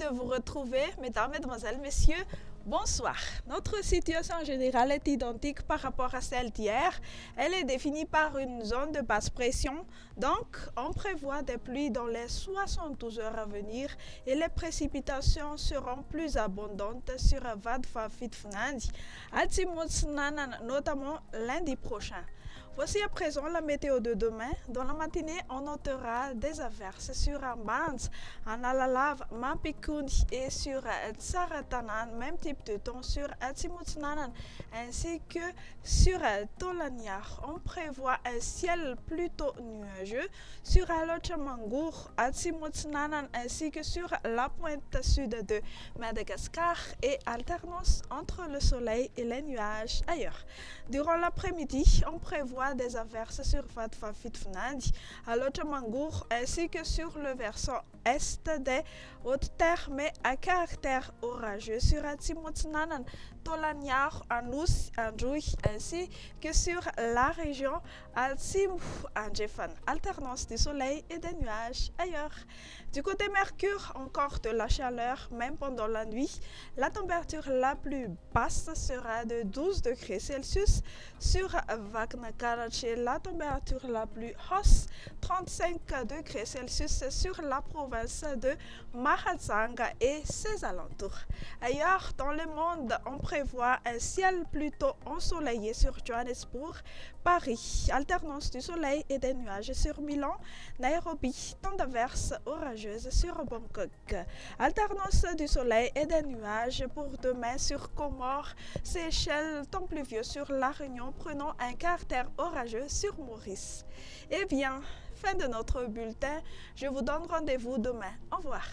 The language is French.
de vous retrouver, mesdames, mesdemoiselles, messieurs. Bonsoir. Notre situation générale est identique par rapport à celle d'hier. Elle est définie par une zone de basse pression. Donc, on prévoit des pluies dans les 72 heures à venir et les précipitations seront plus abondantes sur Vadfafitfnandi, Altimoutsnanan, notamment lundi prochain. Voici à présent la météo de demain. Dans la matinée, on notera des averses sur Ambans, Analalav, Mampikundi et sur Tsaratanan, même type de temps sur Atimoutsnanan, ainsi que sur Tolanyar. On prévoit un ciel plutôt nuageux sur Alochamangour, Atimoutsnanan, ainsi que sur la pointe sud de Madagascar et alternance entre le soleil et les nuages ailleurs. Durant l'après-midi, on prévoit des averses sur Vadfafitfnandi, à l'Ochamangour, ainsi que sur le versant est des Hautes-Terres, mais à caractère orageux sur Atimoutsnanan, Tolanyar, Anous, Andjoui, ainsi que sur la région Altimou, Andjefan. Alternance du soleil et des nuages ailleurs. Du côté Mercure, encore de la chaleur, même pendant la nuit. La température la plus basse sera de 12 degrés Celsius sur Vaknakarache. La température la plus hausse, 35 degrés Celsius sur la province de Mahatsanga et ses alentours. Ailleurs dans le monde, on prévoit un ciel plutôt ensoleillé sur Johannesburg, Paris, alternance du soleil et des nuages sur Milan, Nairobi, temps d'averses orageuses sur Bangkok, alternance du soleil et des nuages pour demain sur Comores, Seychelles, temps pluvieux sur La Réunion, prenant un caractère orageux sur Maurice. Eh bien, fin de notre bulletin, je vous donne rendez-vous demain. Au revoir.